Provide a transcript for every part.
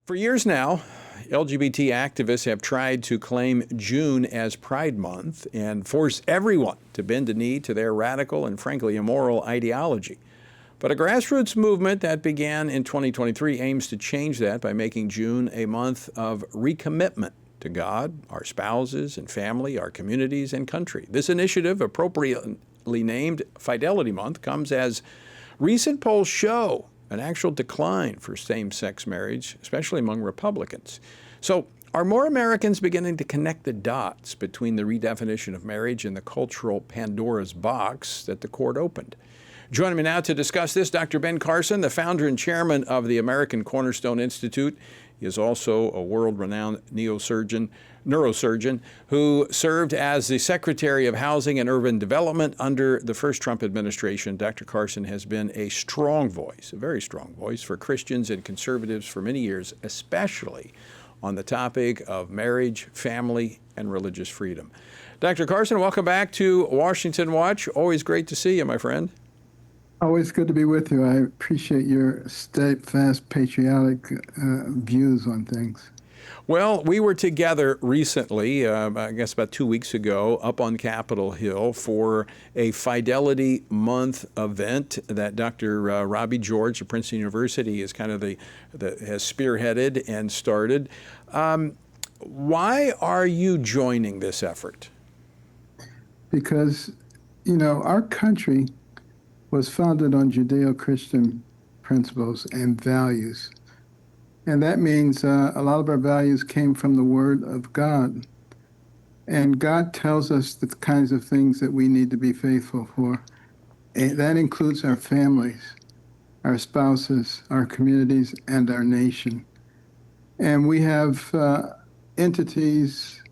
For years now, LGBT activists have tried to claim June as Pride Month and force everyone to bend a knee to their radical and frankly immoral ideology. But a grassroots movement that began in 2023 aims to change that by making June a month of recommitment to God, our spouses and family, our communities and country. This initiative, appropriately named Fidelity Month, comes as recent polls show an actual decline for same-sex marriage, especially among Republicans. So are more Americans beginning to connect the dots between the redefinition of marriage and the cultural Pandora's box that the court opened? Joining me now to discuss this, Dr. Ben Carson, the founder and chairman of the American Cornerstone Institute. He is also a world-renowned neurosurgeon who served as the Secretary of Housing and Urban Development under the first Trump administration. Dr. Carson has been a strong voice, a very strong voice for Christians and conservatives for many years, especially on the topic of marriage, family, and religious freedom. Dr. Carson, welcome back to Washington Watch. Always great to see you, my friend. Always good to be with you. I appreciate your steadfast, patriotic views on things. Well, we were together recently, I guess about 2 weeks ago, up on Capitol Hill for a Fidelity Month event that Dr. Robbie George of Princeton University is kind of has spearheaded and started. Why are you joining this effort? Because, our country was founded on Judeo-Christian principles and values. And that means a lot of our values came from the Word of God. And God tells us the kinds of things that we need to be faithful for. And that includes our families, our spouses, our communities, and our nation. And we have entities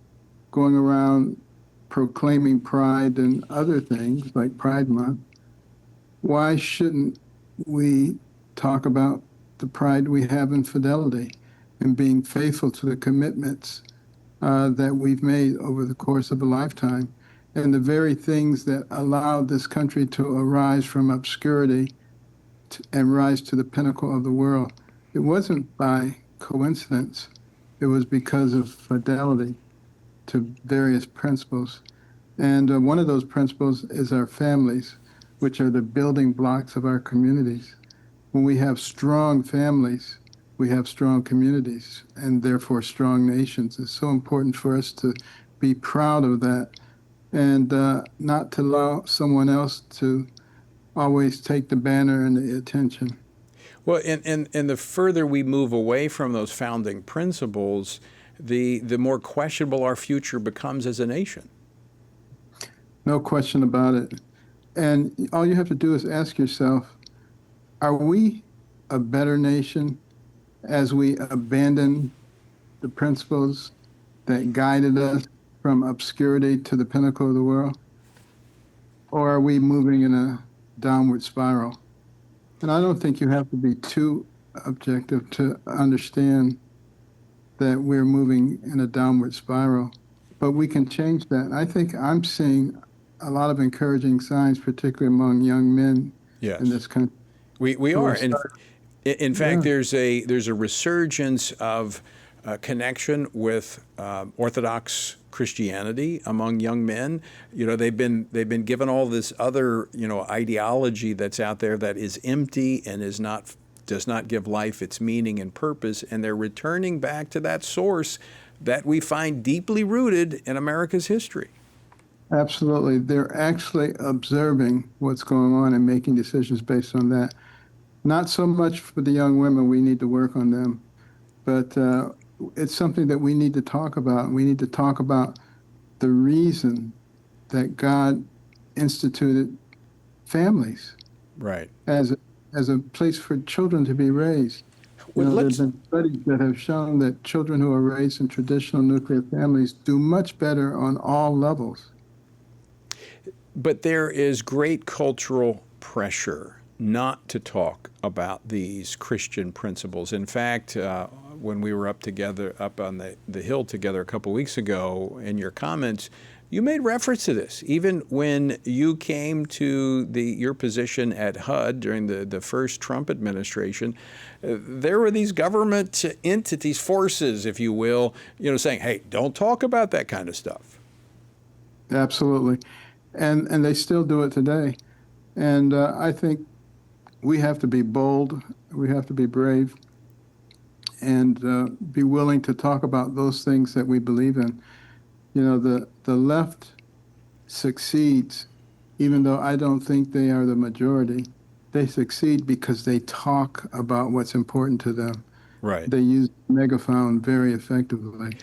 going around proclaiming pride and other things like Pride Month. Why shouldn't we talk about the pride we have in fidelity and being faithful to the commitments that we've made over the course of a lifetime, and the very things that allowed this country to arise from obscurity and rise to the pinnacle of the world? It wasn't by coincidence. It was because of fidelity to various principles. And one of those principles is our families, which are the building blocks of our communities. When we have strong families, we have strong communities, and therefore strong nations. It's so important for us to be proud of that and not to allow someone else to always take the banner and the attention. Well, and the further we move away from those founding principles, the more questionable our future becomes as a nation. No question about it. And all you have to do is ask yourself, are we a better nation as we abandon the principles that guided us from obscurity to the pinnacle of the world? Or are we moving in a downward spiral? And I don't think you have to be too objective to understand that we're moving in a downward spiral, but we can change that. I think I'm seeing a lot of encouraging signs, particularly among young men in this country. We are. In fact, there's a resurgence of connection with Orthodox Christianity among young men. They've been given all this other ideology that's out there that is empty and does not give life its meaning and purpose, and they're returning back to that source that we find deeply rooted in America's history. Absolutely. They're actually observing what's going on and making decisions based on that. Not so much for the young women, we need to work on them, but it's something that we need to talk about. We need to talk about the reason that God instituted families as a place for children to be raised. There's been studies that have shown that children who are raised in traditional nuclear families do much better on all levels. But there is great cultural pressure not to talk about these Christian principles. In fact, when we were up on the Hill together a couple weeks ago, in your comments, You made reference to this even when you came to your position at HUD during the first Trump administration. There were these government entities, forces, if you will, saying, "Hey, don't talk about that kind of stuff." Absolutely. And they still do it today. And I think we have to be bold, we have to be brave, and be willing to talk about those things that we believe in. The left succeeds, even though I don't think they are the majority. They succeed because they talk about what's important to them. Right. They use megaphone very effectively.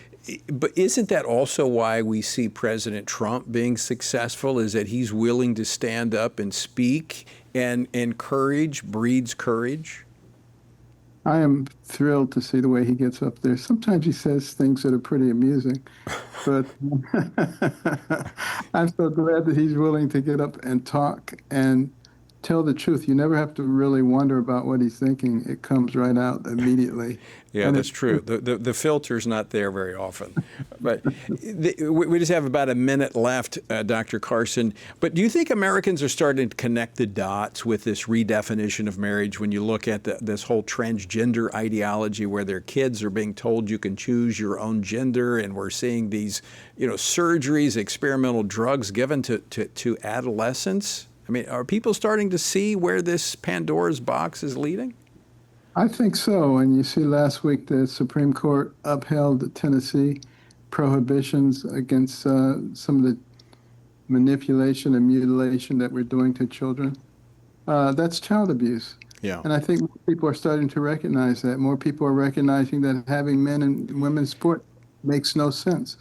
But isn't that also why we see President Trump being successful, is that he's willing to stand up and speak, and courage breeds courage? I am thrilled to see the way he gets up there. Sometimes he says things that are pretty amusing, but I'm so glad that he's willing to get up and talk and tell the truth. You never have to really wonder about what he's thinking. It comes right out immediately. Yeah, that's true. The filter's not there very often. But we just have about a minute left, Dr. Carson. But do you think Americans are starting to connect the dots with this redefinition of marriage when you look at this whole transgender ideology where their kids are being told you can choose your own gender, and we're seeing these, surgeries, experimental drugs given to adolescents? I mean, are people starting to see where this Pandora's box is leading? I think so. And you see last week the Supreme Court upheld the Tennessee prohibitions against some of the manipulation and mutilation that we're doing to children. That's child abuse. Yeah. And I think more people are starting to recognize that. More people are recognizing that having men and women's sport makes no sense.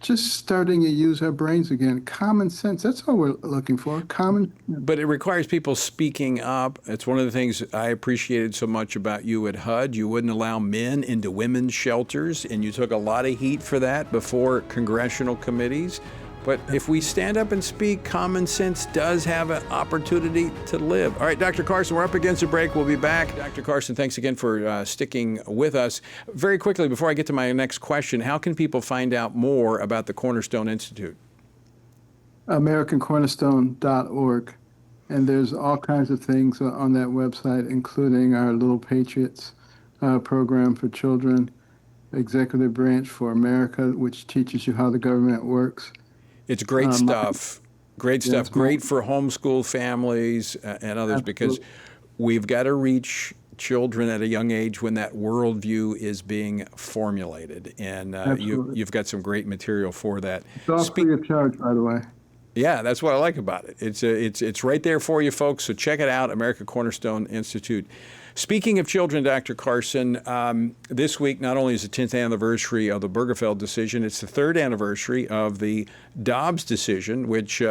Just starting to use our brains again. Common sense, that's all we're looking for, common sense. But it requires people speaking up. It's one of the things I appreciated so much about you at HUD. You wouldn't allow men into women's shelters, and you took a lot of heat for that before congressional committees. But if we stand up and speak, common sense does have an opportunity to live. All right, Dr. Carson, we're up against a break. We'll be back. Dr. Carson, thanks again for sticking with us. Very quickly, before I get to my next question, how can people find out more about the Cornerstone Institute? AmericanCornerstone.org. And there's all kinds of things on that website, including our Little Patriots program for children, Executive Branch for America, which teaches you how the government works. It's great stuff. Great stuff. Great for homeschool families and others, because we've got to reach children at a young age when that worldview is being formulated. And you've got some great material for that. It's all free of charge, by the way. Yeah, that's what I like about it. It's right there for you, folks. So check it out, American Cornerstone Institute. Speaking of children, Dr. Carson, this week not only is the 10th anniversary of the Obergefell decision, it's the 3rd anniversary of the Dobbs decision, which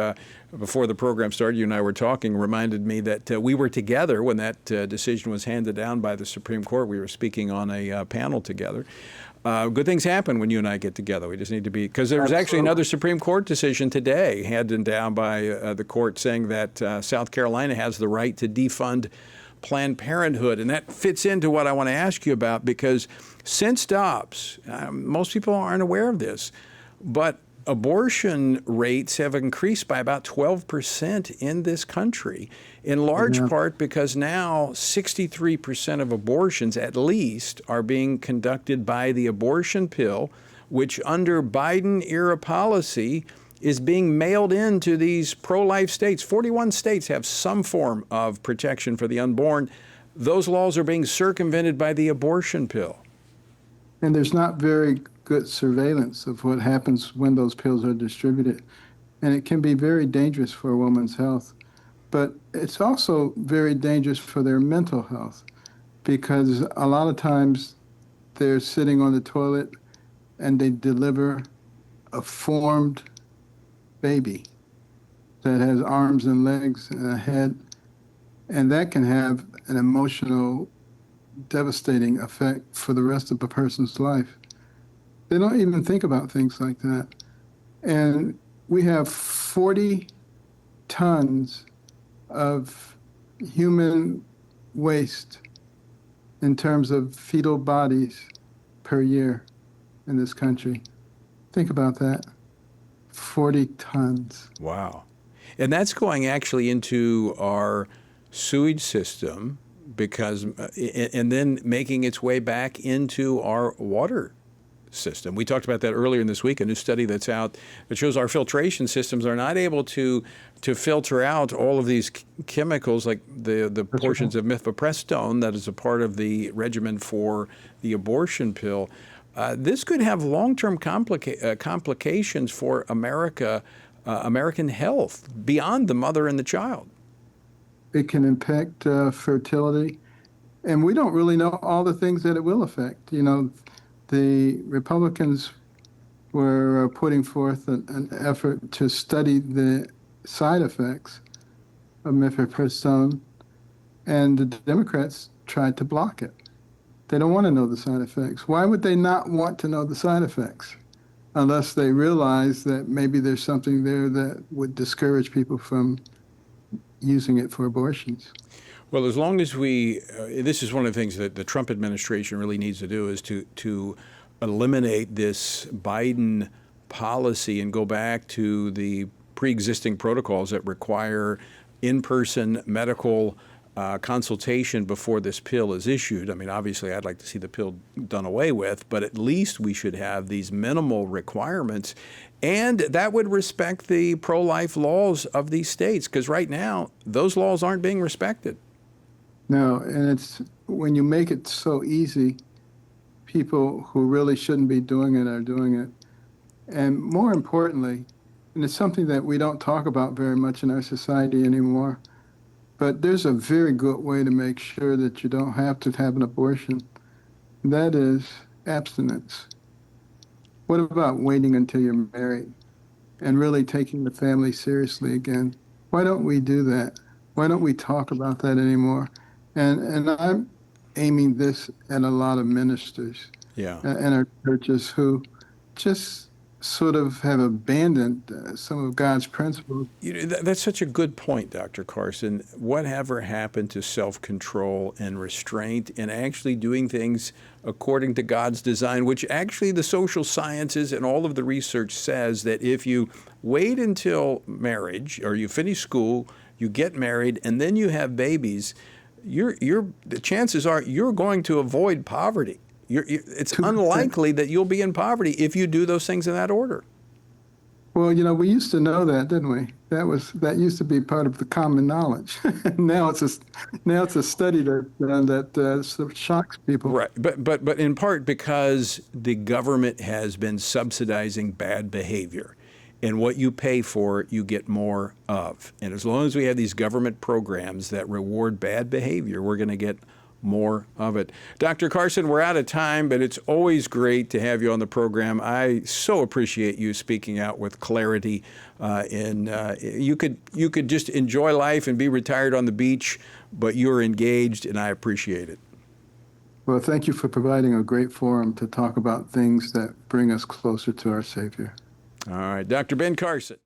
before the program started, you and I were talking, reminded me that we were together when that decision was handed down by the Supreme Court. We were speaking on a panel together. Good things happen when you and I get together. We just need to be, because there was actually another Supreme Court decision today handed down by the court saying that South Carolina has the right to defund Planned Parenthood. And that fits into what I want to ask you about, because since Dobbs, most people aren't aware of this, but abortion rates have increased by about 12% in this country, in large part because now 63% of abortions, at least, are being conducted by the abortion pill, which under Biden-era policy is being mailed into these pro-life states. 41 states have some form of protection for the unborn. Those laws are being circumvented by the abortion pill. And there's not very good surveillance of what happens when those pills are distributed. And it can be very dangerous for a woman's health. But it's also very dangerous for their mental health, because a lot of times they're sitting on the toilet and they deliver a formed baby that has arms and legs and a head, and that can have an emotional, devastating effect for the rest of a person's life. They don't even think about things like that. And we have 40 tons of human waste in terms of fetal bodies per year in this country. Think about that. 40 tons. Wow. And that's going actually into our sewage system because, and then making its way back into our water system. We talked about that earlier in this week, a new study that's out that shows our filtration systems are not able to filter out all of these chemicals like the portions of Mifepristone that is a part of the regimen for the abortion pill. This could have long-term complications for American health beyond the mother and the child. It can impact fertility, and we don't really know all the things that it will affect. You know, the Republicans were putting forth an effort to study the side effects of Mifepristone, and the Democrats tried to block it. They don't want to know the side effects. Why would they not want to know the side effects? Unless they realize that maybe there's something there that would discourage people from using it for abortions. Well, as long as this is one of the things that the Trump administration really needs to do is to eliminate this Biden policy and go back to the pre-existing protocols that require in-person medical consultation before this pill is issued. I mean, obviously, I'd like to see the pill done away with, but at least we should have these minimal requirements. And that would respect the pro-life laws of these states, because right now, those laws aren't being respected. No, and it's when you make it so easy, people who really shouldn't be doing it are doing it. And more importantly, and it's something that we don't talk about very much in our society anymore, but there's a very good way to make sure that you don't have to have an abortion. That is abstinence. What about waiting until you're married and really taking the family seriously again? Why don't we do that? Why don't we talk about that anymore? And I'm aiming this at a lot of ministers in our churches who just sort of have abandoned some of God's principles. You know, that's such a good point, Dr. Carson. Whatever happened to self-control and restraint and actually doing things according to God's design, which actually the social sciences and all of the research says that if you wait until marriage or you finish school, you get married, and then you have babies, the chances are you're going to avoid poverty. It's unlikely that you'll be in poverty if you do those things in that order. Well, you know, we used to know that, didn't we? That used to be part of the common knowledge. Now it's a study that sort of shocks people. Right, but in part because the government has been subsidizing bad behavior. And what you pay for, you get more of. And as long as we have these government programs that reward bad behavior, we're going to get more of it. Dr. Carson, we're out of time, but it's always great to have you on the program. I so appreciate you speaking out with clarity. You could just enjoy life and be retired on the beach, but you're engaged, and I appreciate it. Well, thank you for providing a great forum to talk about things that bring us closer to our Savior. All right, Dr. Ben Carson.